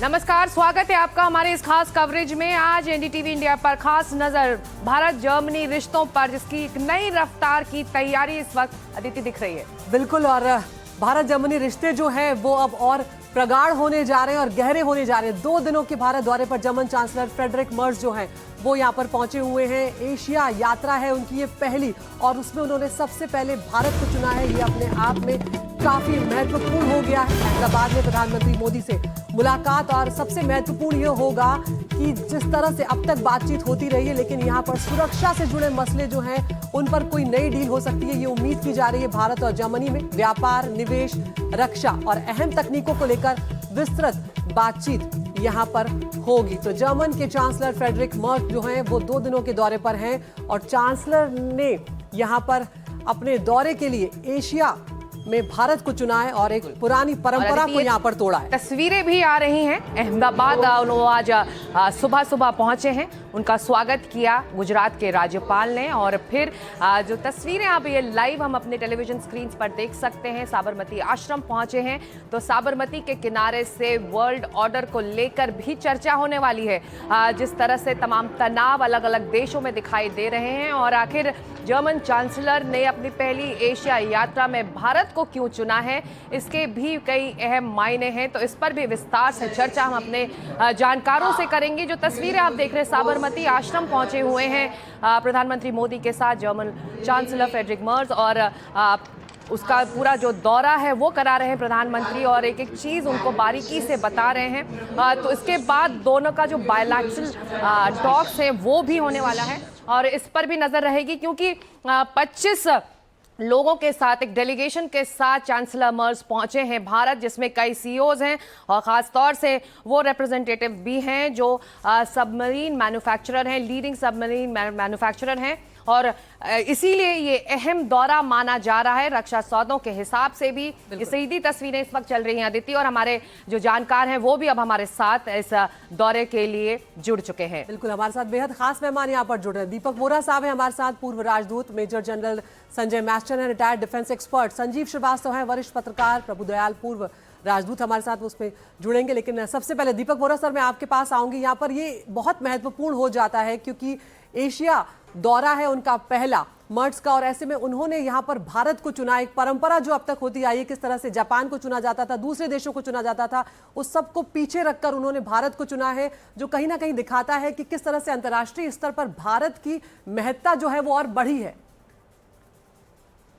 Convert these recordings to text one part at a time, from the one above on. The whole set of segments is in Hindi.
नमस्कार, स्वागत है आपका हमारे इस खास कवरेज में। आज एनडीटीवी इंडिया पर खास नजर भारत जर्मनी रिश्तों पर, जिसकी एक नई रफ्तार की तैयारी इस वक्त अदिति दिख रही है। बिल्कुल, और भारत जर्मनी रिश्ते जो हैं वो अब और प्रगाढ़ होने जा रहे हैं और गहरे होने जा रहे हैं। 2 दिनों के भारत दौरे पर जर्मन चांसलर फ्रेडरिक मर्ज जो हैं वो यहाँ पर पहुंचे हुए हैं। एशिया यात्रा है उनकी ये पहली, और उसमें उन्होंने सबसे पहले भारत को चुना है। ये अपने आप में काफी महत्वपूर्ण हो गया है। अहमदाबाद में प्रधानमंत्री मोदी से मुलाकात, और सबसे महत्वपूर्ण ये होगा कि जिस तरह से अब तक बातचीत होती रही है, लेकिन यहाँ पर सुरक्षा से जुड़े मसले जो हैं उन पर कोई नई डील हो सकती है। ये उम्मीद की जा रही है। भारत और जर्मनी में व्यापार, निवेश, रक्षा और अहम तकनीकों को लेकर विस्तृत बातचीत यहाँ पर होगी। तो जर्मन के चांसलर फ्रेडरिक मर्ज जो हैं वो 2 दिनों के दौरे पर हैं, और चांसलर ने यहाँ पर अपने दौरे के लिए एशिया में भारत को चुना है और एक पुरानी परंपरा को यहाँ पर तोड़ा है। तस्वीरें भी आ रही हैं। अहमदाबाद वो आज सुबह सुबह पहुंचे हैं, उनका स्वागत किया गुजरात के राज्यपाल ने। और फिर जो तस्वीरें आप ये लाइव हम अपने टेलीविजन स्क्रीन पर देख सकते हैं, साबरमती आश्रम पहुंचे हैं। तो साबरमती के किनारे से वर्ल्ड ऑर्डर को लेकर भी चर्चा होने वाली है। जिस तरह से तमाम तनाव अलग अलग देशों में दिखाई दे रहे हैं, और आखिर जर्मन चांसलर ने अपनी पहली एशिया यात्रा में भारत को क्यों चुना है, इसके भी कई अहम मायने हैं। तो इस पर भी विस्तार से चर्चा हम अपने जानकारों से करेंगे। जो तस्वीरें आप देख रहे हैं, साबरमती आश्रम पहुंचे हुए हैं प्रधानमंत्री मोदी के साथ जर्मन चांसलर फ्रेडरिक मर्ज, और उसका पूरा जो दौरा है वो करा रहे हैं प्रधानमंत्री, और एक एक चीज़ उनको बारीकी से बता रहे हैं। तो इसके बाद दोनों का जो बायलैटरल टॉक्स है वो भी होने वाला है, और इस पर भी नजर रहेगी, क्योंकि 25 लोगों के साथ, एक डेलीगेशन के साथ चांसलर मर्ज पहुंचे हैं भारत, जिसमें कई सीईओज हैं और ख़ास तौर से वो रिप्रेजेंटेटिव भी हैं जो सबमरीन मैन्युफैक्चरर हैं, लीडिंग सबमरीन मैन्युफैक्चरर हैं। और इसीलिए ये अहम दौरा माना जा रहा है रक्षा सौदों के हिसाब से भी। ये सीधी तस्वीरें इस वक्त चल रही हैं अदिति, और हमारे जो जानकार हैं वो भी अब हमारे साथ इस दौरे के लिए जुड़ चुके हैं। बिल्कुल, हमारे साथ बेहद खास मेहमान यहाँ पर जुड़ रहे हैं। दीपक वोरा साहब हैं हमारे साथ, पूर्व राजदूत। मेजर जनरल संजय मैस्टर हैं, retired defence expert. Sanjeev Srivastava हैं, वरिष्ठ पत्रकार। प्रभुदयाल, पूर्व राजदूत, हमारे साथ उसमें जुड़ेंगे। लेकिन सबसे पहले दीपक वोरा सर, मैं आपके पास आऊंगी। यहाँ पर ये बहुत महत्वपूर्ण हो जाता है क्योंकि एशिया दौरा है उनका पहला मर्ज का, और ऐसे में उन्होंने यहाँ पर भारत को चुना। एक परंपरा जो अब तक होती आई है, किस तरह से जापान को चुना जाता था, दूसरे देशों को चुना जाता था, उस सब को पीछे रखकर उन्होंने भारत को चुना है, जो कहीं ना कहीं दिखाता है कि किस तरह से अंतर्राष्ट्रीय स्तर पर भारत की महत्ता जो है वो और बढ़ी है।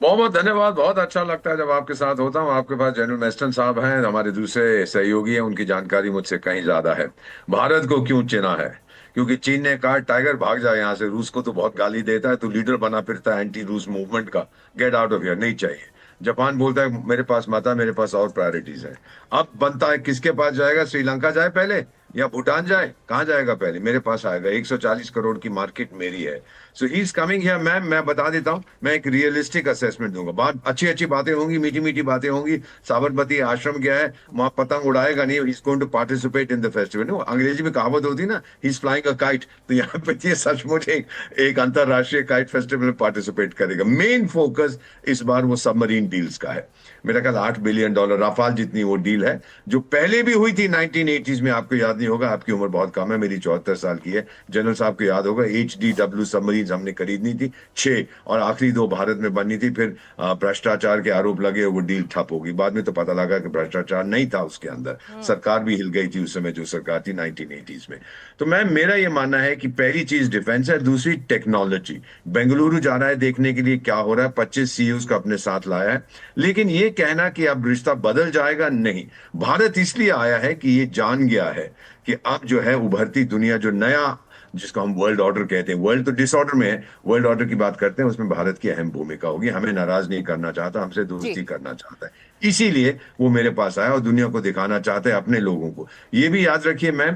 बहुत बहुत धन्यवाद। बहुत अच्छा लगता है जब आपके साथ होता हूँ। आपके पास जनरल मेस्टन साहब हैं, हमारे दूसरे सहयोगी हैं, उनकी जानकारी मुझसे कहीं ज्यादा है। भारत को क्यों चुना है? क्योंकि चीन ने कहा टाइगर भाग जाए यहाँ से, रूस को तो बहुत गाली देता है, तो लीडर बना फिरता है एंटी रूस मूवमेंट का, गेट आउट ऑफ हियर, नहीं चाहिए। जापान बोलता है मेरे पास मत है, मेरे पास और प्रायोरिटीज है। अब बनता है किसके पास जाएगा? श्रीलंका जाए पहले या भूटान जाए? कहाँ जाएगा पहले? मेरे पास आएगा। 140 करोड़ की मार्केट मेरी है। सो ही इज कमिंग हियर। मैं बता देता हूँ, मैं एक रियलिस्टिक असेसमेंट दूंगा। बात अच्छी बातें होंगी, मीठी मीठी बातें होंगी। साबरमती आश्रम गया है, वहां पतंग उड़ाएगा नहीं, he is going to participate in the festival. अंग्रेजी में कहावत होती ना, he is flying a kite, तो यहाँ पे ये सचमुच एक अंतरराष्ट्रीय काइट फेस्टिवल में पार्टिसिपेट करेगा। मेन फोकस इस बार वो सबमरीन डील्स का है। मेरा ख्याल $8 बिलियन राफाल जितनी वो डील है, जो पहले भी हुई थी 1980s में। आपको याद नहीं होगा, आपकी उम्र बहुत कम है, मेरी 74 साल की है। जनरल साहब को याद होगा, HDW सबमरीन हमने खरीदनी थी 6, और आखिरी 2 भारत में बननी थी। फिर भ्रष्टाचार के आरोप लगे, वो डील ठप हो गई। बाद में तो पता लगा कि भ्रष्टाचार नहीं था उसके अंदर, सरकार भी हिल गई थी उस समय, जो सरकार थी 1980s में। तो मेरा ये मानना है कि पहली चीज डिफेंस है, दूसरी टेक्नोलॉजी। बेंगलुरु जा रहा है देखने के लिए क्या हो रहा है, 25 CEOs को अपने साथ लाया है। लेकिन ये कहना कि अब रिश्ता बदल जाएगा, नहीं। भारत इसलिए आया है कि ये जान गया है कि अब जो है उभरती दुनिया, जो नया, जिसको हम वर्ल्ड ऑर्डर कहते हैं, वर्ल्ड तो डिसऑर्डर में है, वर्ल्ड ऑर्डर की बात करते हैं, उसमें भारत की अहम भूमिका होगी। हमें नाराज नहीं करना चाहता, हमसे दोस्ती करना चाहता है, इसीलिए वो मेरे पास आया और दुनिया को दिखाना चाहता है, अपने लोगों को। ये भी याद रखिए मैम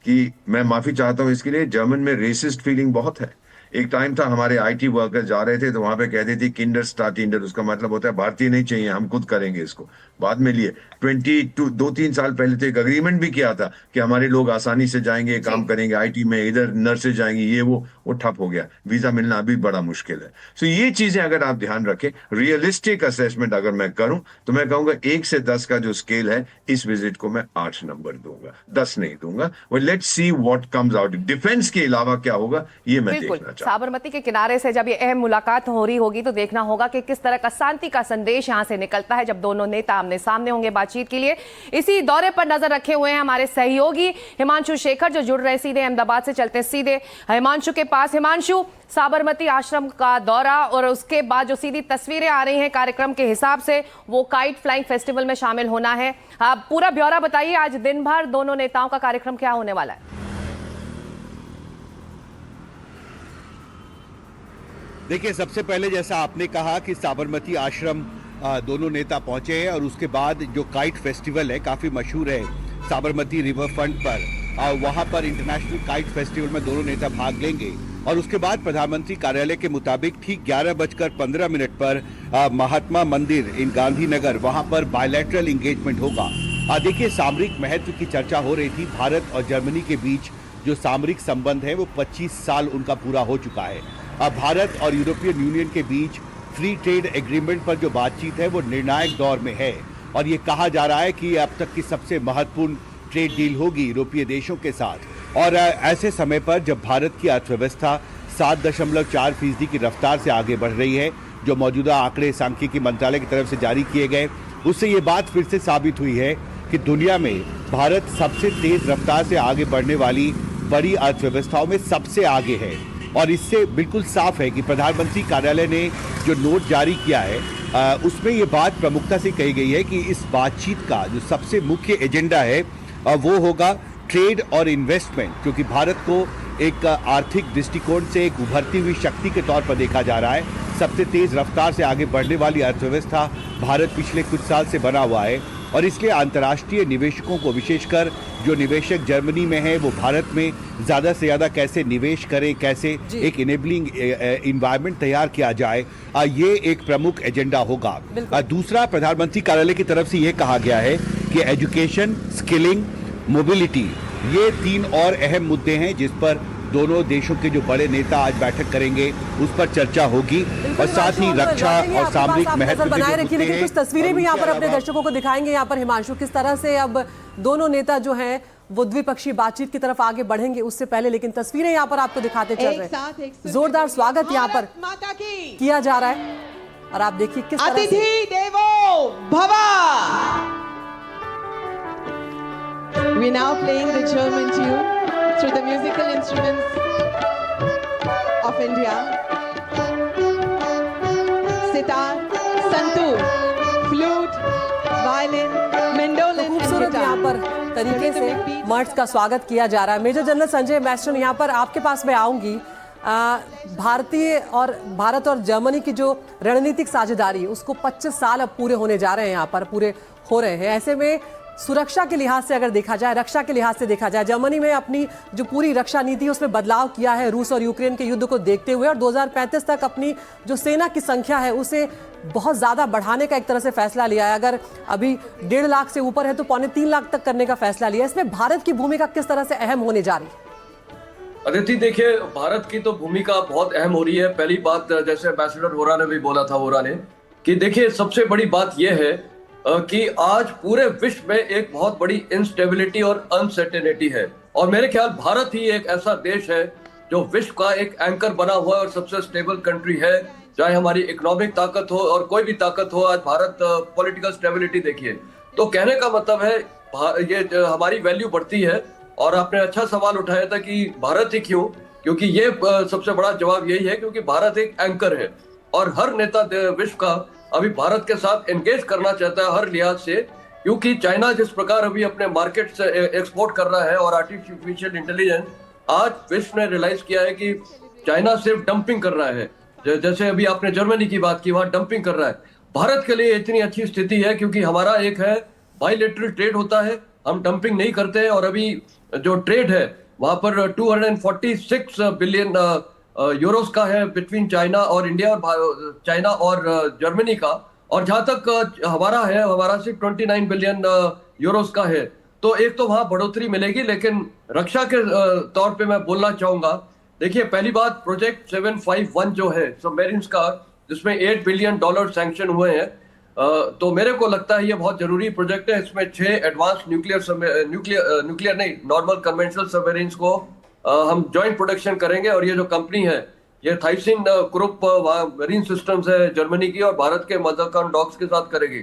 कि मैं माफी चाहता हूं इसके लिए, जर्मन में रेसिस्ट फीलिंग बहुत है। एक टाइम था हमारे आईटी वर्कर्स जा रहे थे तो वहां पे कहते थे किंडर स्टार्टिंडर, उसका मतलब होता है भारतीय नहीं चाहिए, हम खुद करेंगे इसको। बाद में लिए 2-3 साल पहले तो एक अग्रीमेंट भी किया था कि हमारे लोग आसानी से जाएंगे, काम करेंगे आईटी में, इधर नर्सेज जाएंगी, ये वो ठप हो गया, वीजा मिलना अभी बड़ा मुश्किल है। सो ये चीजें अगर आप ध्यान रखें, रियलिस्टिक असेसमेंट अगर मैं करूं तो मैं कहूंगा 1 से 10 का जो स्केल है इस विजिट को मैं 8 नंबर दूंगा, 10 नहीं दूंगा। Let's see what comes out. Defence के अलावा क्या होगा ये मैं बिल्कुल। देखना चाहता हूं। साबरमती के किनारे से जब ये अहम मुलाकात हो रही होगी तो देखना होगा कि किस तरह का शांति का संदेश यहां से निकलता है जब दोनों नेता आमने सामने होंगे बातचीत के लिए। इसी दौरे पर नजर रखे हुए हैं हमारे सहयोगी हिमांशु शेखर जो जुड़ रहे सीधे अहमदाबाद से। चलते सीधे हिमांशु के पास। हिमांशु, साबरमती आश्रम का दौरा और उसके बाद जो सीधी तस्वीरें आ रही हैं कार्यक्रम के हिसाब से वो काइट फ्लाइंग फेस्टिवल में शामिल होना है। आप पूरा ब्यौरा बताइए, आज दिन भर दोनों नेताओं का कार्यक्रम क्या होने वाला है? देखिए, सबसे पहले जैसा आपने कहा कि साबरमती आश्रम दोनों नेता पहुंचे हैं और उसके बाद जो काइट फेस्टिवल है, काफ़ी मशहूर है साबरमती रिवर फ्रंट पर, वहां पर इंटरनेशनल काइट फेस्टिवल में दोनों नेता भाग लेंगे। और उसके बाद प्रधानमंत्री कार्यालय के मुताबिक ठीक 11:15 पर महात्मा मंदिर इन गांधीनगर, वहां पर बायलैटरल इंगेजमेंट होगा। देखिए, सामरिक महत्व की चर्चा हो रही थी। भारत और जर्मनी के बीच जो सामरिक संबंध है वो 25 साल उनका पूरा हो चुका है। अब भारत और यूरोपियन यूनियन के बीच फ्री ट्रेड एग्रीमेंट पर जो बातचीत है वो निर्णायक दौर में है और ये कहा जा रहा है कि ये अब तक की सबसे महत्वपूर्ण ट्रेड डील होगी यूरोपीय देशों के साथ। और ऐसे समय पर जब भारत की अर्थव्यवस्था 7.4% की रफ्तार से आगे बढ़ रही है, जो मौजूदा आंकड़े सांख्यिकी मंत्रालय की तरफ से जारी किए गए, उससे ये बात फिर से साबित हुई है कि दुनिया में भारत सबसे तेज रफ्तार से आगे बढ़ने वाली बड़ी अर्थव्यवस्थाओं में सबसे आगे है। और इससे बिल्कुल साफ है कि प्रधानमंत्री कार्यालय ने जो नोट जारी किया है उसमें ये बात प्रमुखता से कही गई है कि इस बातचीत का जो सबसे मुख्य एजेंडा है वो होगा ट्रेड और इन्वेस्टमेंट, क्योंकि भारत को एक आर्थिक दृष्टिकोण से एक उभरती हुई शक्ति के तौर पर देखा जा रहा है। सबसे तेज रफ्तार से आगे बढ़ने वाली अर्थव्यवस्था भारत पिछले कुछ साल से बना हुआ है और इसलिए अंतर्राष्ट्रीय निवेशकों को, विशेषकर जो निवेशक जर्मनी में है, वो भारत में ज़्यादा से ज़्यादा कैसे निवेश करें, कैसे एक इनेबलिंग इन्वायरमेंट तैयार किया जाए, ये एक प्रमुख एजेंडा होगा। दूसरा, प्रधानमंत्री कार्यालय की तरफ से ये कहा गया है कि एजुकेशन, स्किलिंग, मोबिलिटी, ये 3 और अहम मुद्दे हैं जिस पर दोनों देशों के जो बड़े नेता आज बैठक करेंगे उस पर चर्चा होगी। और साथ ही रक्षा और सामरिक महत्व बनाए रखिए। लेकिन कुछ तस्वीरें भी यहाँ पर अपने दर्शकों को दिखाएंगे। यहाँ पर हिमांशु, किस तरह से अब दोनों नेता जो हैं वो द्विपक्षीय बातचीत की तरफ आगे बढ़ेंगे उससे पहले लेकिन तस्वीरें यहाँ पर आपको दिखाते चल रहे हैं। जोरदार स्वागत यहाँ पर किया जा रहा है और आप देखिए किस तरह से अतिथि देवो भव। We now playing the German tune through the musical instruments of India. Sitar, santoor, flute, violin, mandolin and खूबसूरत यहाँ पर तरीके से मर्ड्स का स्वागत किया जा रहा है। मेजर जनरल संजय मैस्टन, यहाँ पर आपके पास मैं आऊंगी। भारत और जर्मनी की जो रणनीतिक साझेदारी है उसको 25 साल अब पूरे होने जा रहे हैं, यहाँ पर पूरे हो रहे हैं। ऐसे में सुरक्षा के लिहाज से अगर देखा जाए, रक्षा के लिहाज से देखा जाए, जर्मनी में अपनी जो पूरी रक्षा नीति है उसमें बदलाव किया है रूस और यूक्रेन के युद्ध को देखते हुए, और 2035 तक अपनी जो सेना की संख्या है उसे बहुत ज़्यादा बढ़ाने का एक तरह से फैसला लिया है। अगर अभी 1.5 लाख से ऊपर है तो 2.25 लाख तक करने का फैसला लिया है। इसमें भारत की भूमिका किस तरह से अहम होने जा रही है? अदिति, देखिए, भारत की तो भूमिका बहुत अहम हो रही है। पहली बात, जैसे एम्बेसडर वोरा ने भी बोला था, वोरा ने, कि देखिए सबसे बड़ी बात यह है कि आज पूरे विश्व में एक बहुत बड़ी इंस्टेबिलिटी और अनसर्टेनिटी है और मेरे ख्याल भारत ही एक ऐसा देश है जो विश्व का एक एंकर बना हुआ है और सबसे स्टेबल कंट्री है। चाहे हमारी इकोनॉमिक ताकत हो और कोई भी ताकत हो, आज भारत पॉलिटिकल स्टेबिलिटी देखिए। तो कहने का मतलब है ये हमारी वैल्यू बढ़ती है। और आपने अच्छा सवाल उठाया था कि भारत ही क्यों, क्योंकि ये सबसे बड़ा जवाब यही है क्योंकि भारत एक एंकर है और हर नेता विश्व का अभी भारत के साथ एंगेज करना चाहता है हर लिहाज से, क्योंकि चाइना जिस प्रकार अभी अपने मार्केट से एक्सपोर्ट कर रहा है और आर्टिफिशियल इंटेलिजेंस, आज विश्व ने रियलाइज किया है कि चाइना सिर्फ डंपिंग कर रहा है। जैसे अभी आपने जर्मनी की बात की, वहां डंपिंग कर रहा है। भारत के लिए इतनी अच्छी स्थिति है क्योंकि हमारा एक है बायलैटरल ट्रेड होता है, हम डंपिंग नहीं करते हैं और अभी जो ट्रेड है वहां पर 246 बिलियन यूरोस का है बिटवीन चाइना और इंडिया और चाइना और जर्मनी का, और जहां तक हमारा सिर्फ 29 बिलियन यूरोस का है। तो एक तो वहां बढ़ोतरी मिलेगी, लेकिन रक्षा के तौर पे मैं बोलना चाहूंगा, देखिए पहली बात प्रोजेक्ट 751 जो है सबमरीन्स का, जिसमें $8 बिलियन सैंक्शन हुए हैं, तो मेरे को लगता है ये बहुत जरूरी प्रोजेक्ट है। इसमें 6 एडवांस न्यूक्लियर नहीं, नॉर्मल कन्वेंशनल सबमरीन्स को हम जॉइंट प्रोडक्शन करेंगे, और ये जो कंपनी है ये थाइसिन ग्रुप मरीन सिस्टम्स है जर्मनी की, और भारत के मजाकान डॉक्स के साथ करेगी।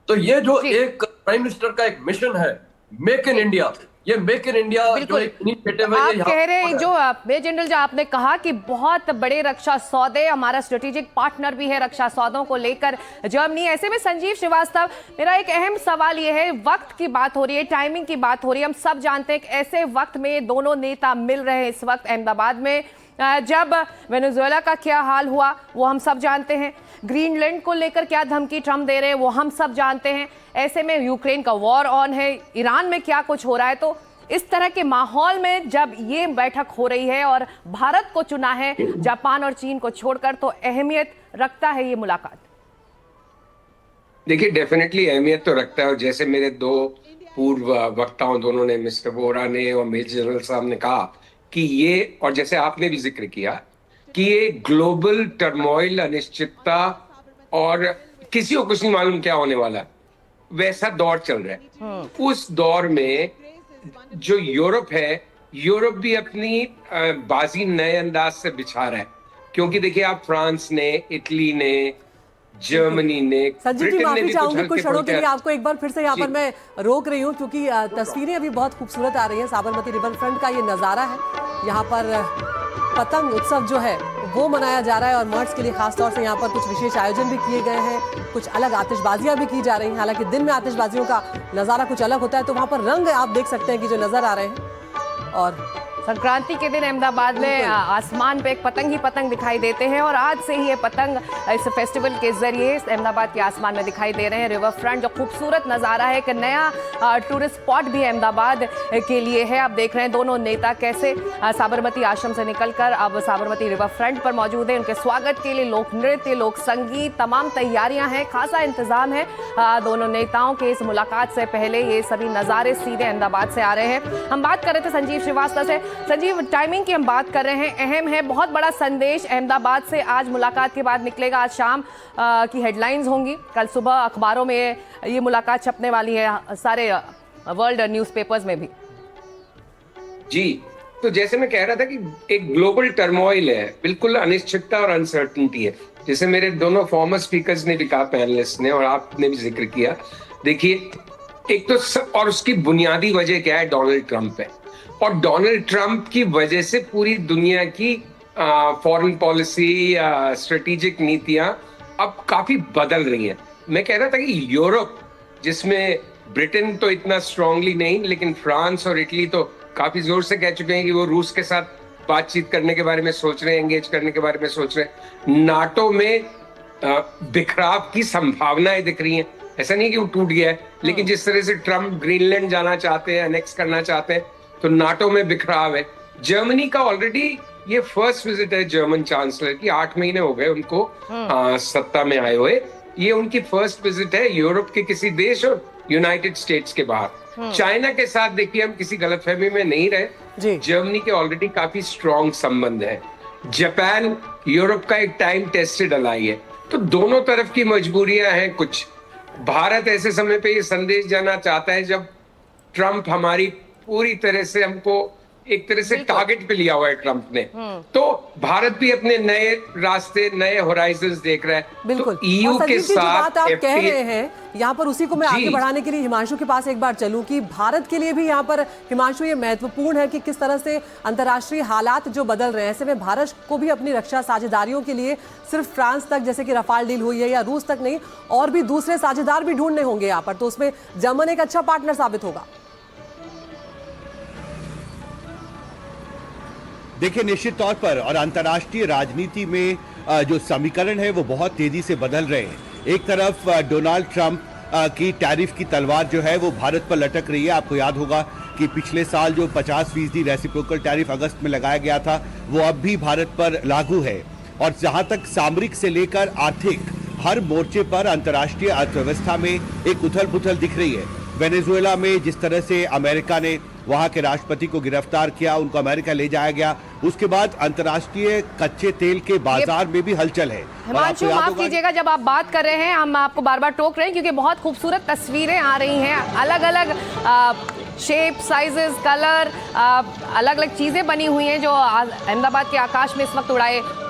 तो ये जो एक प्राइम मिनिस्टर का एक मिशन है मेक इन इंडिया, ये मेक इन इंडिया जो एक इनिशिएटिव है, आप कह रहे हैं जो मेजर जनरल जो आपने कहा कि बहुत बड़े रक्षा सौदे, हमारा स्ट्रेटेजिक पार्टनर भी है रक्षा सौदों को लेकर जर्मनी। ऐसे में संजीव श्रीवास्तव, मेरा एक अहम सवाल ये है, वक्त की बात हो रही है, टाइमिंग की बात हो रही है, हम सब जानते हैं कि ऐसे वक्त में दोनों नेता मिल रहे हैं इस वक्त अहमदाबाद में, जब वेनेजुएला का क्या हाल हुआ वो हम सब जानते हैं, ग्रीनलैंड को लेकर क्या धमकी ट्रम्प दे रहे हैं वो हम सब जानते हैं, ऐसे में यूक्रेन का वॉर ऑन है, ईरान में क्या कुछ हो रहा है। तो इस तरह के माहौल में जब ये बैठक हो रही है और भारत को चुना है जापान और चीन को छोड़कर, तो अहमियत रखता है ये मुलाकात? देखिए डेफिनेटली अहमियत तो रखता है, और जैसे मेरे दो पूर्व वक्ताओं, दोनों ने, मिस्टर वोरा ने और मेजर जनरल साहब ने कहा कि ये, और जैसे आपने भी जिक्र किया कि ये ग्लोबल टर्मोइल, अनिश्चितता और किसी को कुछ नहीं मालूम क्या होने वाला है, वैसा दौर चल रहा है। उस दौर में जो यूरोप है, यूरोप भी अपनी बाजी नए अंदाज से बिछा रहा है, क्योंकि देखिए आप फ्रांस ने, इटली ने, जर्मनी ने, संजीव जी माफी चाहूंगी कुछ क्षणों के लिए हल्के आपको एक बार फिर से यहाँ पर मैं रोक रही हूँ, क्योंकि तस्वीरें अभी बहुत खूबसूरत आ रही हैं। साबरमती रिवर फ्रंट का ये नज़ारा है, यहाँ पर पतंग उत्सव जो है वो मनाया जा रहा है, और मर्ड्स के लिए खासतौर से यहाँ पर कुछ विशेष आयोजन भी किए गए हैं, कुछ अलग आतिशबाजियां भी की जा रही हैं। हालांकि दिन में आतिशबाजियों का नज़ारा कुछ अलग होता है, तो वहाँ पर रंग आप देख सकते हैं कि जो नज़र आ रहे हैं। और संक्रांति के दिन अहमदाबाद में आसमान पे एक पतंग ही पतंग दिखाई देते हैं, और आज से ही ये पतंग इस फेस्टिवल के जरिए अहमदाबाद के आसमान में दिखाई दे रहे हैं। रिवर फ्रंट जो खूबसूरत नज़ारा है, एक नया टूरिस्ट स्पॉट भी अहमदाबाद के लिए है। आप देख रहे हैं दोनों नेता कैसे साबरमती आश्रम से निकलकर अब साबरमती रिवर फ्रंट पर मौजूद है। उनके स्वागत के लिए लोक नृत्य, लोक संगीत, तमाम तैयारियां हैं, खासा इंतजाम है। दोनों नेताओं के इस मुलाकात से पहले ये सभी नज़ारे सीधे अहमदाबाद से आ रहे हैं। हम बात कर रहे थे संजीव श्रीवास्तव से। संजीव, टाइमिंग की हम बात कर रहे हैं, अहम है, बहुत बड़ा संदेश अहमदाबाद से आज मुलाकात के बाद निकलेगा। आज शाम की हेडलाइंस होंगी, कल सुबह अखबारों में ये मुलाकात छपने वाली है, सारे वर्ल्ड न्यूज़पेपर्स में भी। जी, तो जैसे मैं कह रहा था कि एक ग्लोबल टर्मोइल है, बिल्कुल अनिश्चितता और अनसर्टेनिटी है, जैसे मेरे दोनों फॉर्मर स्पीकर्स ने भी कहा, पैनलिस्ट ने, और आपने भी जिक्र किया। देखिए एक तो और उसकी बुनियादी वजह क्या है, डोनाल्ड ट्रंप है, और डोनाल्ड ट्रंप की वजह से पूरी दुनिया की फॉरेन पॉलिसी, स्ट्रेटेजिक नीतियां अब काफी बदल रही हैं। मैं कह रहा था कि यूरोप, जिसमें ब्रिटेन तो इतना स्ट्रांगली नहीं, लेकिन फ्रांस और इटली तो काफी जोर से कह चुके हैं कि वो रूस के साथ बातचीत करने के बारे में सोच रहे हैं, एंगेज करने के बारे में सोच रहे हैं। नाटो में बिखराव की संभावनाएं दिख रही हैं, ऐसा नहीं कि वो टूट गया है, लेकिन जिस तरह से ट्रंप ग्रीनलैंड जाना चाहते हैं, अनेक्स करना चाहते हैं, तो नाटो में बिखराव है। जर्मनी का ऑलरेडी ये फर्स्ट विजिट है जर्मन चांसलर की, 8 महीने हो गए उनको सत्ता में आए हुए। ये उनकी फर्स्ट विजिट है यूरोप के किसी देश और यूनाइटेड स्टेट्स के बाहर। चाइना के साथ देखिए हम किसी गलतफहमी में नहीं रहे, जर्मनी के ऑलरेडी काफी स्ट्रॉन्ग संबंध है। जापान यूरोप का एक टाइम टेस्टेड अलाई है, तो दोनों तरफ की मजबूरियां हैं कुछ। भारत ऐसे समय पे ये संदेश जाना चाहता है जब ट्रंप हमारी पूरी तरह से हमको एक तरह से टारगेट पे लिया हुआ है ट्रंप ने, तो भारत भी अपने नए रास्ते, नए होराइजन्स देख रहा है। बिल्कुल। तो ईयू के साथ बात आप कह रहे हैं, यहाँ पर उसी को मैं आगे बढ़ाने के लिए हिमांशु के पास एक बार चलूं कि भारत के लिए भी यहाँ पर हिमांशु ये महत्वपूर्ण है कि किस तरह से अंतर्राष्ट्रीय हालात जो बदल रहे हैं, ऐसे में भारत को भी अपनी रक्षा साझेदारियों के लिए सिर्फ फ्रांस तक, जैसे कि रफाल डील हुई है, या रूस तक नहीं, और भी दूसरे साझेदार भी ढूंढने होंगे यहाँ पर, तो उसमें जर्मन एक अच्छा पार्टनर साबित होगा। देखिए निश्चित तौर पर, और अंतर्राष्ट्रीय राजनीति में जो समीकरण है वो बहुत तेजी से बदल रहे हैं। एक तरफ डोनाल्ड ट्रंप की टैरिफ की तलवार जो है वो भारत पर लटक रही है। आपको याद होगा कि पिछले साल जो 50% रेसिप्रोकल टैरिफ अगस्त में लगाया गया था वो अब भी भारत पर लागू है। और जहां तक सामरिक से लेकर आर्थिक हर मोर्चे पर अंतर्राष्ट्रीय अर्थव्यवस्था में एक उथल पुथल दिख रही है। वेनेजुएला में जिस तरह से अमेरिका ने वहां के राष्ट्रपति को गिरफ्तार किया, उनको अमेरिका ले जाया गया, उसके बाद अंतर्राष्ट्रीय कच्चे तेल के बाजार में भी हलचल है। हिमांशु, माफ कीजिएगा, जब आप बात कर रहे हैं हम आपको बार बार टोक रहे हैं क्योंकि बहुत खूबसूरत तस्वीरें आ रही हैं, अलग अलग शेप, साइजेस, कलर, अलग अलग चीज़ें बनी हुई हैं जो अहमदाबाद के आकाश में इस वक्त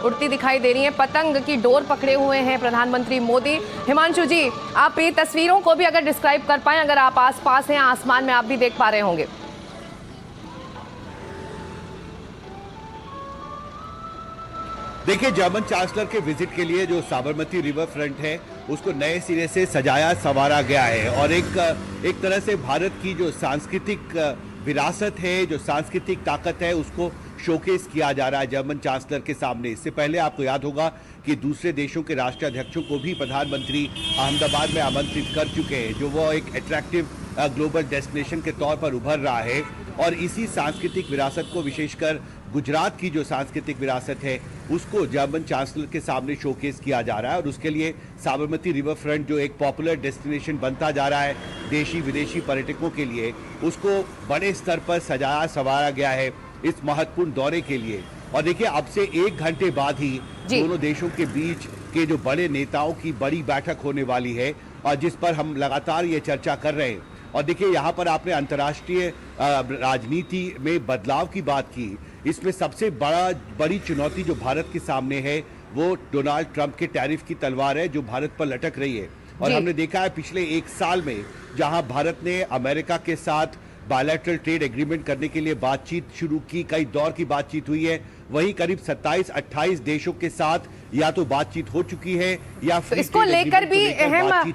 उड़ती दिखाई दे रही हैं। पतंग की डोर पकड़े हुए हैं प्रधानमंत्री मोदी। हिमांशु जी, आप ये तस्वीरों को भी अगर डिस्क्राइब कर पाएं, अगर आप आसपास हैं, आसमान में आप भी देख पा रहे होंगे। देखिए, जर्मन चांसलर के विजिट के लिए जो साबरमती रिवर फ्रंट है उसको नए सिरे से सजाया संवारा गया है और एक तरह से भारत की जो सांस्कृतिक विरासत है, जो सांस्कृतिक ताकत है, उसको शोकेस किया जा रहा है जर्मन चांसलर के सामने। इससे पहले आपको याद होगा कि दूसरे देशों के राष्ट्राध्यक्षों को भी प्रधानमंत्री अहमदाबाद में आमंत्रित कर चुके हैं, जो वो एक अट्रैक्टिव ग्लोबल डेस्टिनेशन के तौर पर उभर रहा है। और इसी सांस्कृतिक विरासत को, विशेषकर गुजरात की जो सांस्कृतिक विरासत है, उसको जर्मन चांसलर के सामने शोकेस किया जा रहा है। और उसके लिए साबरमती रिवर फ्रंट जो एक पॉपुलर डेस्टिनेशन बनता जा रहा है देशी विदेशी पर्यटकों के लिए, उसको बड़े स्तर पर सजाया संवारा गया है इस महत्वपूर्ण दौरे के लिए। और देखिए, अब से 1 घंटे बाद ही दोनों देशों के बीच के जो बड़े नेताओं की बड़ी बैठक होने वाली है और जिस पर हम लगातार ये चर्चा कर रहे हैं। और देखिए, यहाँ पर आपने अंतर्राष्ट्रीय राजनीति में बदलाव की बात की। इसमें सबसे बड़ी चुनौती जो भारत के सामने है वो डोनाल्ड ट्रंप के टैरिफ की तलवार है जो भारत पर लटक रही है। और हमने देखा है पिछले 1 साल में जहां भारत ने अमेरिका के साथ बायलैटरल ट्रेड एग्रीमेंट करने के लिए बातचीत शुरू की, कई दौर की बातचीत हुई है, वहीं करीब 27-28 देशों के साथ या तो बातचीत हो चुकी है या तो इसको लेकर भी अहम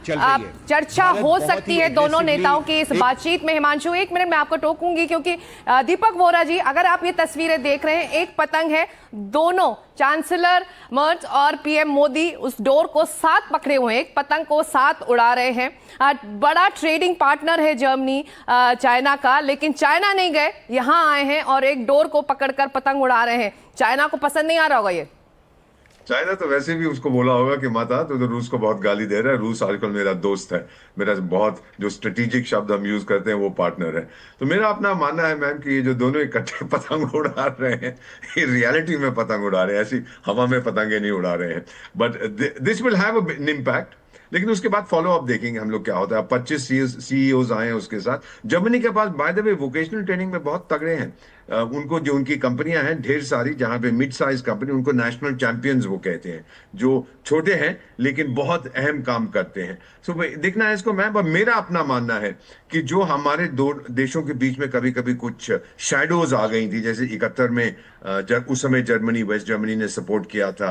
चर्चा हो सकती है दोनों नेताओं की इस बातचीत में। हिमांशु, 1 मिनट मैं आपको टोकूंगी क्योंकि दीपक वोरा जी, अगर आप ये तस्वीरें देख रहे हैं, एक पतंग है, दोनों चांसलर मर्ज और पीएम मोदी उस डोर को साथ पकड़े हुए हैं, एक पतंग को साथ उड़ा रहे हैं। बड़ा ट्रेडिंग पार्टनर है जर्मनी चाइना का, लेकिन चाइना नहीं गए, यहां आए हैं और एक डोर को पकड़कर पतंग उड़ा रहे हैं। चाइना को पसंद नहीं आ रहा होगा ये। चाइना तो वैसे भी उसको बोला होगा कि माता तो रूस को बहुत गाली दे रहा है। रूस आजकल मेरा दोस्त है, मेरा बहुत जो स्ट्रेटेजिक शब्द हम यूज करते हैं वो पार्टनर है। तो मेरा अपना मानना है मैम कि ये जो दोनों इकट्ठे पतंग उड़ा रहे हैं, ये रियलिटी में पतंग उड़ा रहे हैं, ऐसी हवा में पतंगे नहीं उड़ा रहे हैं। But this will have an impact. लेकिन उसके बाद फॉलो अप देखेंगे हम लोग क्या होता है। 25 सीईओज आए हैं उसके साथ। जर्मनी के पास by the way vocational training में बहुत तगड़े हैं। उनको जो उनकी कंपनियां हैं ढेर सारी, जहां पे मिड साइज कंपनी, उनको नेशनल चैंपियंस वो कहते हैं, जो छोटे हैं लेकिन बहुत अहम काम करते हैं। सो देखना है इसको मैम। और मेरा अपना मानना है कि जो हमारे दो देशों के बीच में कभी कभी कुछ शैडोज आ गई थी, जैसे 71 में उस समय जर्मनी, वेस्ट जर्मनी ने सपोर्ट किया था,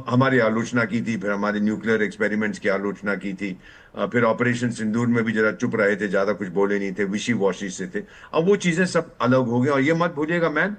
हमारी आलोचना की थी, फिर हमारे न्यूक्लियर एक्सपेरिमेंट्स की आलोचना की थी, फिर ऑपरेशन सिंदूर में भी जरा चुप रहे थे, ज्यादा कुछ बोले नहीं थे, विशी वॉशी से थे। अब वो चीजें सब अलग हो गई। और ये मत भूलिएगा मैम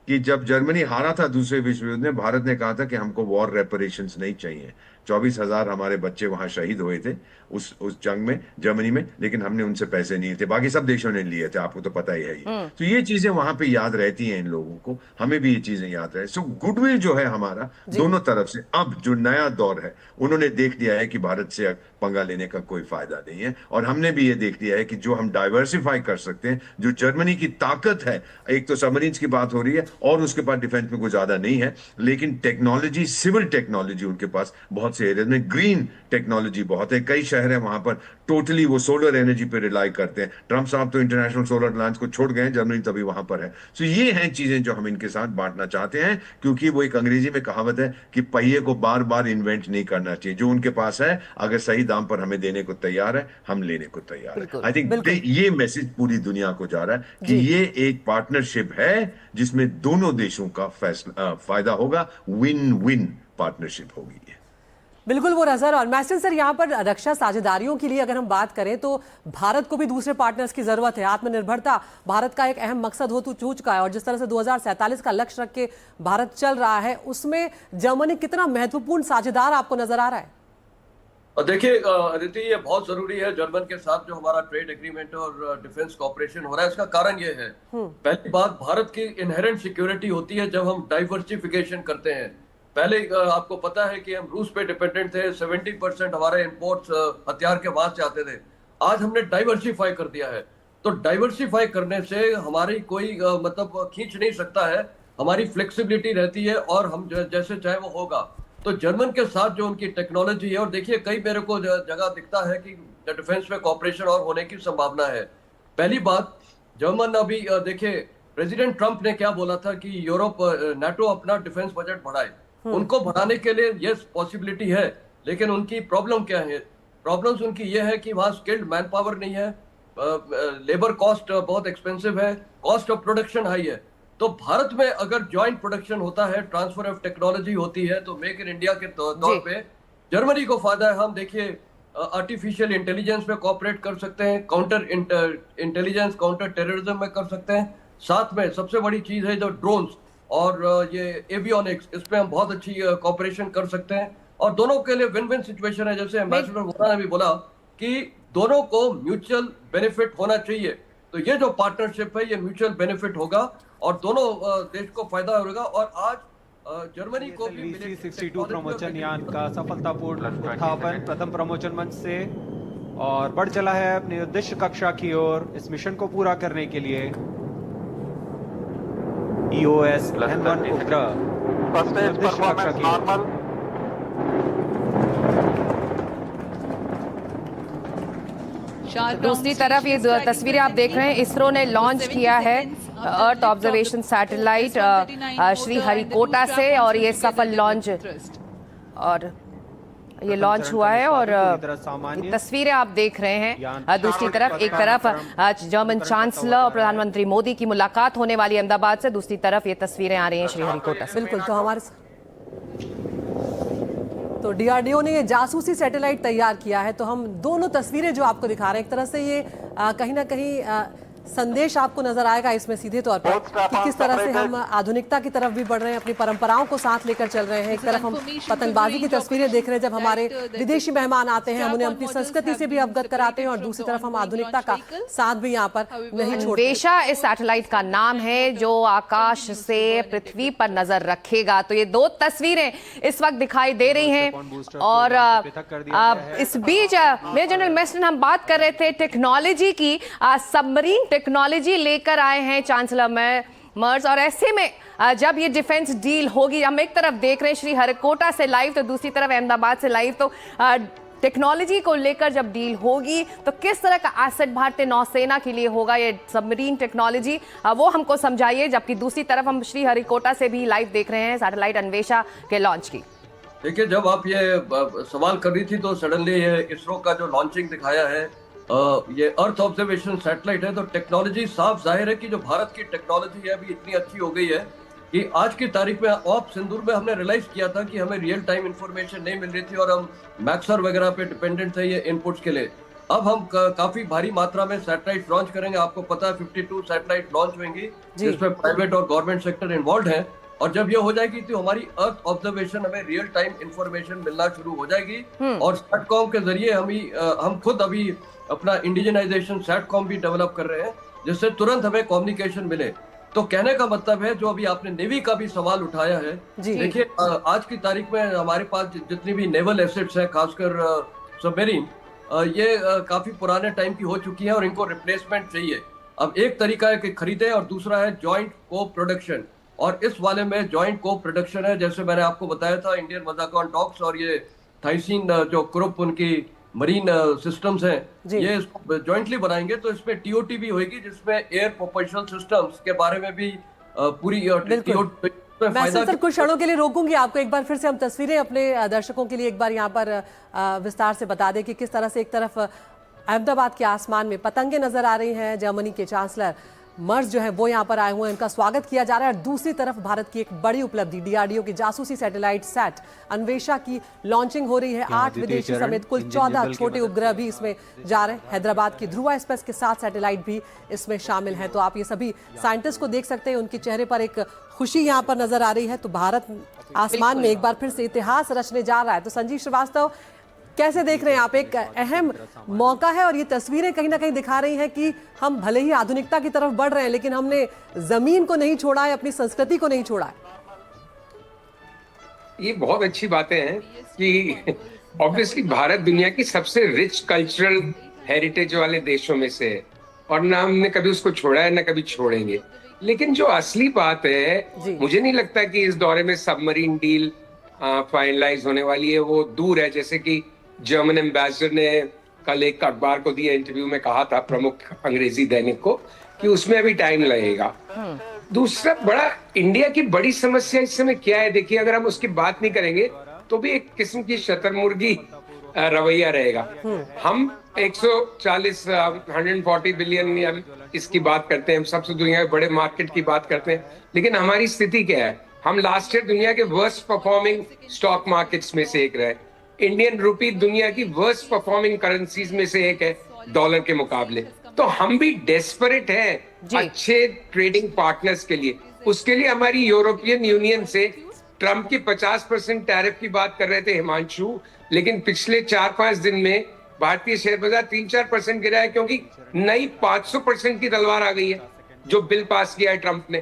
कि जब जर्मनी हारा था दूसरे विश्व युद्ध में, भारत ने कहा था कि हमको वॉर रेपरेशंस नहीं चाहिए। 24,000 हमारे बच्चे वहां शहीद हुए थे उस जंग में, जर्मनी में, लेकिन हमने उनसे पैसे नहीं थे, बाकी सब देशों ने लिए थे, आपको तो पता ही है ये। तो ये चीजें वहां पे याद रहती हैं इन लोगों को, हमें भी ये चीजें याद रहे। सो गुडविल जो है हमारा दोनों तरफ से, अब जो नया दौर है, उन्होंने देख लिया है कि भारत से पंगा लेने का कोई फायदा नहीं है। और हमने भी ये देख लिया है कि जो हम डाइवर्सिफाई कर सकते हैं, जो जर्मनी की ताकत है, एक तो सबमरीन्स की बात हो रही है और उसके पास डिफेंस में कुछ ज्यादा नहीं है, लेकिन टेक्नोलॉजी, सिविल टेक्नोलॉजी उनके पास बहुत से एरिया में, ग्रीन टेक्नोलॉजी बहुत है। कई शहर है वहां पर टोटली वो सोलर एनर्जी पे रिलाई करते हैं। ट्रंप साहब तो इंटरनेशनल सोलर अलायंस को छोड़ गए, जर्मनी तभी वहां पर है। सो ये हैं चीजें जो हम इनके साथ बांटना चाहते हैं, क्योंकि वो एक अंग्रेजी में कहावत है कि पहिए को बार बार इन्वेंट नहीं करना चाहिए। जो उनके पास है, अगर सही दाम पर हमें देने को तैयार है, हम लेने को तैयार है। आई थिंक ये मैसेज पूरी दुनिया को जा रहा है कि ये एक पार्टनरशिप है जिसमें दोनों देशों का फायदा होगा, विन विन पार्टनरशिप होगी। बिल्कुल वो नजर। और मैस्टन सर, यहाँ पर रक्षा साझेदारियों के लिए अगर हम बात करें तो भारत को भी दूसरे पार्टनर्स की जरूरत है। आत्मनिर्भरता भारत का एक अहम मकसद हो चुका है और जिस तरह से 2047 का लक्ष्य रख के भारत चल रहा है, उसमें जर्मनी कितना महत्वपूर्ण साझेदार आपको नजर आ रहा है? और देखिए अदिति, ये बहुत जरूरी है। जर्मन के साथ जो हमारा ट्रेड एग्रीमेंट और डिफेंस कॉपरेशन हो रहा है, इसका कारण ये है, पहली बात, भारत की इनहेरेंट सिक्योरिटी होती है जब हम डाइवर्सिफिकेशन करते हैं। पहले आपको पता है कि हम रूस पे डिपेंडेंट थे, 70% हमारे इंपोर्ट्स हथियार के वहां से आते थे। आज हमने डाइवर्सिफाई कर दिया है, तो डाइवर्सिफाई करने से हमारी कोई मतलब खींच नहीं सकता है, हमारी फ्लेक्सिबिलिटी रहती है और हम जैसे चाहे वो होगा। तो जर्मन के साथ जो उनकी टेक्नोलॉजी है, और देखिए कई मेरे को जगह दिखता है कि डिफेंस में कॉपरेशन और होने की संभावना है। पहली बात, जर्मन अभी देखिए प्रेसिडेंट ट्रंप ने क्या बोला था कि यूरोप नाटो अपना डिफेंस बजट बढ़ाए। उनको बढ़ाने के लिए यस पॉसिबिलिटी है, लेकिन उनकी प्रॉब्लम क्या है? प्रॉब्लम्स उनकी ये है कि वहाँ स्किल्ड मैन पावर नहीं है, लेबर कॉस्ट बहुत एक्सपेंसिव है, कॉस्ट ऑफ प्रोडक्शन हाई है। तो भारत में अगर ज्वाइंट प्रोडक्शन होता है, ट्रांसफर ऑफ टेक्नोलॉजी होती है, तो मेक इन इंडिया के तौर पे जर्मनी को फायदा है। हम देखिए आर्टिफिशियल इंटेलिजेंस में कॉपरेट कर सकते हैं, काउंटर इंटेलिजेंस, काउंटर टेररिज्म में कर सकते हैं। साथ में सबसे बड़ी चीज है जो ड्रोन्स और ये एवियोनिक्स, इस पे हम बहुत अच्छी कॉपरेशन कर सकते हैं और दोनों के लिए विन विन सिचुएशन है। जैसे एम्बेसडर वोरा ने भी बोला कि दोनों को म्यूचुअल बेनिफिट होना चाहिए, तो ये जो पार्टनरशिप है ये म्यूचुअल बेनिफिट होगा और दोनों देश को फायदा होगा। और आज जर्मनी को भी VC-62 प्रमोचन यान का सफलतापूर्ण उत्थापन प्रथम प्रमोचन मंच से और बढ़ चला है अपनी उद्देश्य कक्षा की ओर इस मिशन को पूरा करने के लिए। EOS N1 उपग्रह उद्देश्य कक्षा की ओर। दूसरी तरफ ये तस्वीरें आप देख रहे हैं, इसरो ने लॉन्च किया है अर्थ ऑब्जर्वेशन सैटेलाइट श्रीहरिकोटा से और ये सफल लॉन्च और ये लॉन्च हुआ है। और ये तस्वीरें आप देख रहे हैं, दूसरी तरफ एक तरफ जर्मन चांसलर और प्रधानमंत्री मोदी की मुलाकात होने वाली अहमदाबाद से, दूसरी तरफ ये तस्वीरें आ रही हैं श्रीहरिकोटा से। बिल्कुल, तो हमारे तो डीआरडीओ ने ये जासूसी सैटेलाइट तैयार किया है। तो हम दोनों तस्वीरें जो आपको दिखा रहे हैं, एक तरह से ये कहीं ना कहीं संदेश आपको नजर आएगा इसमें सीधे तौर पर कि किस तरह से हम आधुनिकता की तरफ भी बढ़ रहे हैं, अपनी परंपराओं को साथ लेकर चल रहे हैं। एक तरफ हम पतंगबाजी की तस्वीरें देख रहे हैं, जब हमारे विदेशी मेहमान आते हैं हम उन्हें अपनी संस्कृति से भी अवगत कराते हैं और दूसरी तरफ हम आधुनिकता का साथ भी यहाँ पर नहीं छोड़ते। अन्वेषा इस सैटेलाइट का नाम है जो आकाश से पृथ्वी पर नजर रखेगा। तो ये दो तस्वीरें इस वक्त दिखाई दे रही हैं और इस बीच मेजर जनरल मेस्टन हम बात कर रहे थे टेक्नोलॉजी की, सबमरीन टेक्नोलॉजी लेकर आए हैं चांसलर मर्ज। और ऐसे में जब ये डिफेंस डील होगी, हम एक तरफ देख रहे हैं श्रीहरिकोटा से लाइव तो दूसरी तरफ अहमदाबाद से लाइव, तो टेक्नोलॉजी को लेकर जब डील होगी तो किस तरह का एसेट भारतीय नौसेना के लिए होगा ये सबमरीन टेक्नोलॉजी, वो हमको समझाइए। जबकि दूसरी तरफ हम श्रीहरिकोटा से भी लाइव देख रहे हैं सैटेलाइट अन्वेषा के लॉन्च की। देखिए, जब आप ये सवाल कर रही थी तो सडनली ये इसरो का जो लॉन्चिंग दिखाया है, ये अर्थ ऑब्जर्वेशन सैटेलाइट है, तो टेक्नोलॉजी साफ जाहिर है कि जो भारत की टेक्नोलॉजी है अभी इतनी अच्छी हो गई है कि आज की तारीख में ऑप सिंदूर में हमने रियलाइज किया था कि हमें रियल टाइम इंफॉर्मेशन नहीं मिल रही थी और हम मैक्सर वगैरह पे डिपेंडेंट थे ये इनपुट्स के लिए। अब हम काफी भारी मात्रा में सैटेलाइट लॉन्च करेंगे। आपको पता है 52 सैटेलाइट लॉन्च होंगी जिसमें प्राइवेट और गवर्नमेंट सेक्टर इन्वॉल्व है, और जब ये हो जाएगी तो हमारी अर्थ ऑब्जर्वेशन हमें रियल टाइम इंफॉर्मेशन मिलना शुरू हो जाएगी। और सैटकॉम के जरिए हम खुद अभी अपना इंडिजनाइजेशन सैटकॉम भी डेवलप कर रहे हैं जिससे तुरंत हमें कम्युनिकेशन मिले। तो कहने का मतलब है, जो अभी आपने नेवी का भी सवाल उठाया है, देखिए आज की तारीख में हमारे पास जितनी भी नेवल एसेट्स हैं, खासकर सबमरीन, ये काफी पुराने टाइम की हो चुकी है और इनको रिप्लेसमेंट चाहिए। अब एक तरीका है कि खरीदे और दूसरा है जॉइंट को प्रोडक्शन, और इस वाले में जॉइंट को प्रोडक्शन है। जैसे मैंने आपको बताया था, इंडियन मजाकॉन टॉक्स और ये थाइसिन जो ग्रुप उनकी मरीन सिस्टम्स हैं, ये इसको जॉइंटली बनाएंगे। तो इसमें टीओटी भी होगी जिसमें एयर प्रोपल्शन सिस्टम्स के बारे में भी पूरी मैं सर कुछ क्षणों के लिए रोकूंगी आपको, एक बार फिर से हम तस्वीरें अपने दर्शकों के लिए एक बार यहाँ पर विस्तार से बता दें कि किस तरह से एक तरफ अहमदाबाद के आसमान में पतंगे नजर आ रही हैं, जर्मनी के चांसलर मर्ज जो है वो यहाँ पर आए हुए हैं, उनका स्वागत किया जा रहा है। और दूसरी तरफ भारत की एक बड़ी उपलब्धि डीआरडीओ की जासूसी सैटेलाइट सैट अन्वेषा की लॉन्चिंग हो रही है। 8 विदेशी समेत कुल 14 छोटे उपग्रह भी इसमें जा रहे हैं। हैदराबाद की ध्रुवा स्पेस के 7 सैटेलाइट भी इसमें शामिल हैं। तो आप ये सभी साइंटिस्ट को देख सकते हैं, उनके चेहरे पर एक खुशी यहाँ पर नजर आ रही है। तो भारत आसमान में एक बार फिर से इतिहास रचने जा रहा है। तो संजीव श्रीवास्तव, कैसे देख रहे हैं आप? एक अहम मौका है और ये तस्वीरें कहीं ना कहीं दिखा रही हैं कि हम भले ही आधुनिकता की तरफ बढ़ रहे हैं, लेकिन हमने जमीन को नहीं छोड़ा है, अपनी संस्कृति को नहीं छोड़ा है। ये बहुत अच्छी बातें हैं कि ऑब्वियसली भारत दुनिया की सबसे रिच कल्चरल हेरिटेज वाले देशों में से है और ना हमने कभी उसको छोड़ा है ना कभी छोड़ेंगे। लेकिन जो असली बात है, मुझे नहीं लगता कि इस दौरे में सबमरीन डील फाइनलाइज होने वाली है, वो दूर है। जैसे कि जर्मन एम्बेसडर ने कल एक अखबार को दिए इंटरव्यू में कहा था, प्रमुख अंग्रेजी दैनिक को, कि उसमें अभी टाइम लगेगा। दूसरा बड़ा इंडिया की बड़ी समस्या इस समय क्या है, देखिए अगर हम उसकी बात नहीं करेंगे तो भी एक किस्म की शतरमुर्गी रवैया रहेगा। हम 140 बिलियन या इसकी बात करते हैं, हम सबसे दुनिया के बड़े मार्केट की बात करते हैं, लेकिन हमारी स्थिति क्या है? हम लास्ट ईयर दुनिया के वर्स्ट परफॉर्मिंग स्टॉक मार्केट्स में से एक रहे। इंडियन रुपी दुनिया की वर्स्ट परफॉर्मिंग करेंसीज में से एक है डॉलर के मुकाबले। तो हम भी डेस्परेट हैं अच्छे ट्रेडिंग पार्टनर्स के लिए। उसके लिए हमारी यूरोपियन यूनियन से ट्रंप की 50% टैरिफ की बात कर रहे थे हिमांशु, लेकिन पिछले 4-5 दिन में भारतीय शेयर बाजार 3-4% गिरा है, क्योंकि नई 500% की तलवार आ गई है जो बिल पास किया है ट्रंप ने।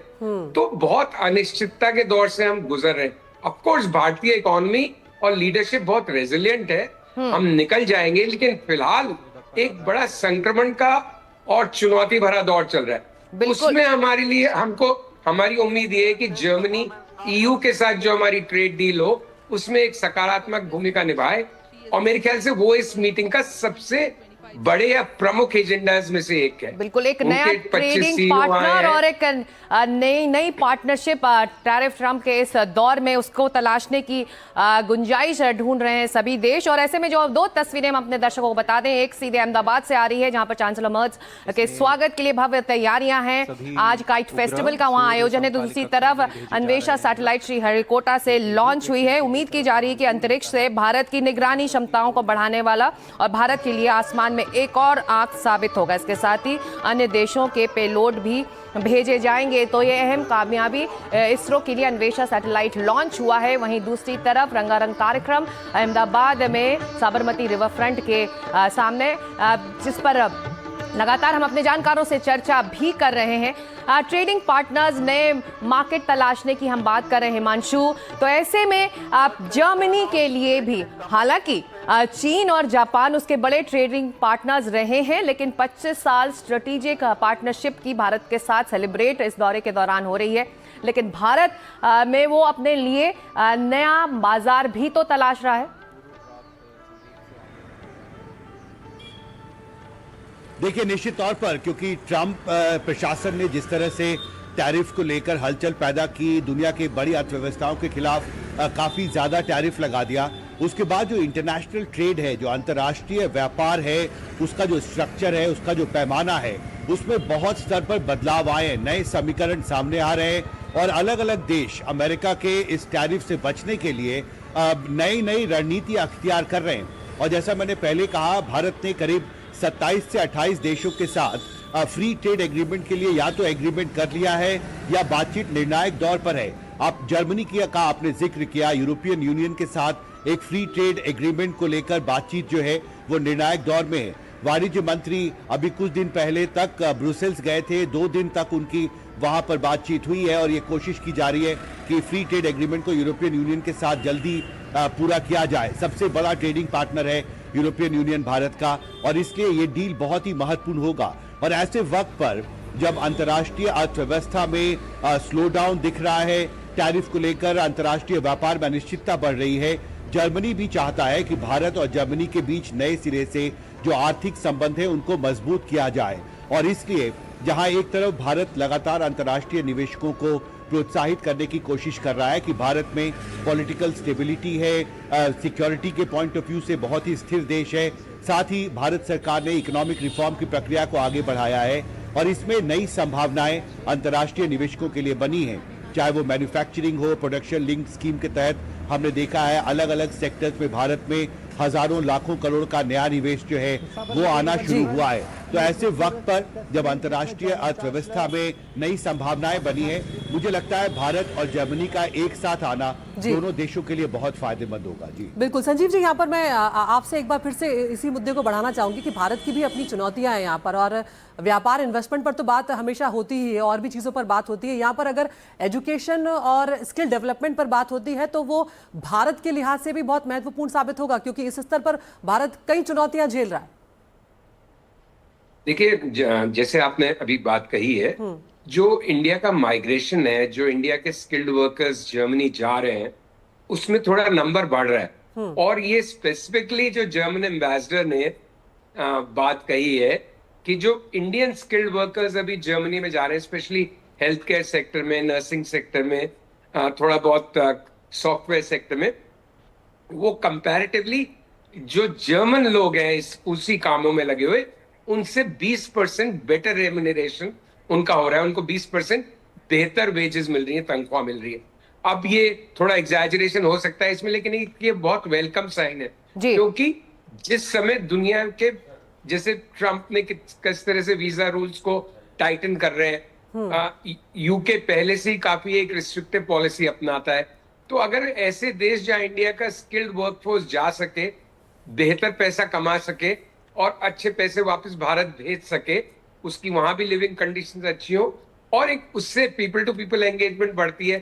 तो बहुत अनिश्चितता के दौर से हम गुजर रहे हैं। ऑफ कोर्स भारतीय इकोनॉमी और लीडरशिप बहुत रेजिलिएंट है, हम निकल जाएंगे, लेकिन फिलहाल एक बड़ा संक्रमण का और चुनौती भरा दौर चल रहा है। उसमें हमारे लिए हमारी उम्मीद ये है कि जर्मनी EU के साथ जो हमारी ट्रेड डील हो उसमें एक सकारात्मक भूमिका निभाए, और मेरे ख्याल से वो इस मीटिंग का सबसे बड़े या प्रमुख एजेंडाज में से एक है। बिल्कुल, एक नया ट्रेडिंग पार्टनर और एक नई पार्टनरशिप टैरिफ ट्रंप के इस दौर में उसको तलाशने की गुंजाइश ढूंढ रहे हैं सभी देश। और ऐसे में जो दो तस्वीरें हम अपने दर्शकों को बता दें, एक सीधे अहमदाबाद से आ रही है जहां पर चांसलर मर्ज के स्वागत के लिए भव्य तैयारियां हैं। आज काइट फेस्टिवल का वहां आयोजन है। दूसरी तरफ अन्वेषा सैटेलाइट श्रीहरिकोटा से लॉन्च हुई है। उम्मीद की जा रही है कि अंतरिक्ष से भारत की निगरानी क्षमताओं को बढ़ाने वाला और भारत के लिए आसमान में एक और आंख साबित होगा। इसके साथ ही अन्य देशों के पेलोड भी भेजे जाएंगे। तो ये अहम कामयाबी इसरो के लिए अन्वेषा सैटेलाइट लॉन्च हुआ है। वहीं दूसरी तरफ रंगारंग कार्यक्रम अहमदाबाद में साबरमती रिवर फ्रंट के सामने, जिस पर लगातार हम अपने जानकारों से चर्चा भी कर रहे हैं। ट्रेडिंग पार्टनर्स, नए मार्केट तलाशने की हम बात कर रहे हैं हिमांशु। तो ऐसे में आप जर्मनी के लिए भी, हालांकि चीन और जापान उसके बड़े ट्रेडिंग पार्टनर्स रहे हैं, लेकिन 25 साल स्ट्रेटेजिक पार्टनरशिप की भारत के साथ सेलिब्रेट इस दौरे के दौरान हो रही है। लेकिन भारत में वो अपने लिए नया बाजार भी तो तलाश रहा है। देखिए, निश्चित तौर पर क्योंकि ट्रंप प्रशासन ने जिस तरह से टैरिफ को लेकर हलचल पैदा की, दुनिया की बड़ी अर्थव्यवस्थाओं के खिलाफ काफी ज्यादा टैरिफ लगा दिया, उसके बाद जो इंटरनेशनल ट्रेड है, जो अंतर्राष्ट्रीय व्यापार है, उसका जो स्ट्रक्चर है, उसका जो पैमाना है, उसमें बहुत स्तर पर बदलाव आए हैं, नए समीकरण सामने आ रहे हैं और अलग अलग देश अमेरिका के इस टैरिफ से बचने के लिए नई नई रणनीति अख्तियार कर रहे हैं। और जैसा मैंने पहले कहा, भारत ने करीब 27 से 28 देशों के साथ फ्री ट्रेड एग्रीमेंट के लिए या तो एग्रीमेंट कर लिया है या बातचीत निर्णायक दौर पर है। आप जर्मनी का आपने जिक्र किया, यूरोपियन यूनियन के साथ एक फ्री ट्रेड एग्रीमेंट को लेकर बातचीत जो है वो निर्णायक दौर में है। वाणिज्य मंत्री अभी कुछ दिन पहले तक ब्रुसेल्स गए थे, 2 दिन तक उनकी वहां पर बातचीत हुई है और ये कोशिश की जा रही है कि फ्री ट्रेड एग्रीमेंट को यूरोपियन यूनियन के साथ जल्दी पूरा किया जाए। सबसे बड़ा ट्रेडिंग पार्टनर है यूरोपियन यूनियन भारत का, और इसलिए ये डील बहुत ही महत्वपूर्ण होगा। और ऐसे वक्त पर जब अंतर्राष्ट्रीय अर्थव्यवस्था में स्लो डाउन दिख रहा है, टैरिफ को लेकर अंतर्राष्ट्रीय व्यापार में अनिश्चितता बढ़ रही है, जर्मनी भी चाहता है कि भारत और जर्मनी के बीच नए सिरे से जो आर्थिक संबंध है उनको मजबूत किया जाए। और इसलिए जहां एक तरफ भारत लगातार अंतर्राष्ट्रीय निवेशकों को प्रोत्साहित करने की कोशिश कर रहा है कि भारत में पॉलिटिकल स्टेबिलिटी है, सिक्योरिटी के पॉइंट ऑफ व्यू से बहुत ही स्थिर देश है, साथ ही भारत सरकार ने इकोनॉमिक रिफॉर्म की प्रक्रिया को आगे बढ़ाया है और इसमें नई संभावनाएं अंतर्राष्ट्रीय निवेशकों के लिए बनी हैं। चाहे वो मैन्युफैक्चरिंग हो, प्रोडक्शन लिंक स्कीम के तहत हमने देखा है अलग अलग सेक्टर्स में भारत में हजारों लाखों करोड़ का नया निवेश जो है वो आना शुरू हुआ है। तो ऐसे वक्त पर जब अंतर्राष्ट्रीय अर्थव्यवस्था में नई संभावनाएं बनी है, मुझे लगता है भारत और जर्मनी का एक साथ आना जी। दोनों देशों के लिए बहुत फायदेमंद होगा। जी बिल्कुल संजीव जी, यहाँ पर मैं आपसे एक बार फिर से इसी मुद्दे को बढ़ाना चाहूंगी कि भारत की भी अपनी चुनौतियां हैं यहाँ पर, और व्यापार इन्वेस्टमेंट पर तो बात हमेशा होती ही है और भी चीज़ों पर बात होती है। यहाँ पर अगर एजुकेशन और स्किल डेवलपमेंट पर बात होती है तो वो भारत के लिहाज से भी बहुत महत्वपूर्ण साबित होगा, क्योंकि इस स्तर पर भारत कई चुनौतियां झेल रहा है। देखिए, जैसे आपने अभी बात कही है, जो इंडिया का माइग्रेशन है, जो इंडिया के स्किल्ड वर्कर्स जर्मनी जा रहे हैं, उसमें थोड़ा नंबर बढ़ रहा है। और ये स्पेसिफिकली जो जर्मन एम्बेसडर ने बात कही है कि जो इंडियन स्किल्ड वर्कर्स अभी जर्मनी में जा रहे हैं, स्पेशली हेल्थ केयर सेक्टर में, नर्सिंग सेक्टर में, थोड़ा बहुत सॉफ्टवेयर सेक्टर में, वो कंपैरेटिवली जो जर्मन लोग हैं इस उसी कामों में लगे हुए, उनसे 20% बेटर रेम्यूनरेशन उनका हो रहा है। उनको 20% बेहतर वेजेस मिल रही है, तनख्वाह मिल रही है। अब ये थोड़ा एग्जैजरेशन हो सकता है इसमें, लेकिन ये बहुत वेलकम साइन है, क्योंकि जिस समय दुनिया के, जैसे ट्रंप ने किस तरह से वीजा रूल्स को टाइटन कर रहे हैं, यूके पहले से ही काफी एक रिस्ट्रिक्टिव पॉलिसी अपनाता है, तो अगर ऐसे देश जहां इंडिया का स्किल्ड वर्कफोर्स जा सके, बेहतर पैसा कमा सके और अच्छे पैसे वापस भारत भेज सके, उसकी वहां भी लिविंग कंडीशंस अच्छी हो और एक उससे पीपल टू पीपल एंगेजमेंट बढ़ती है,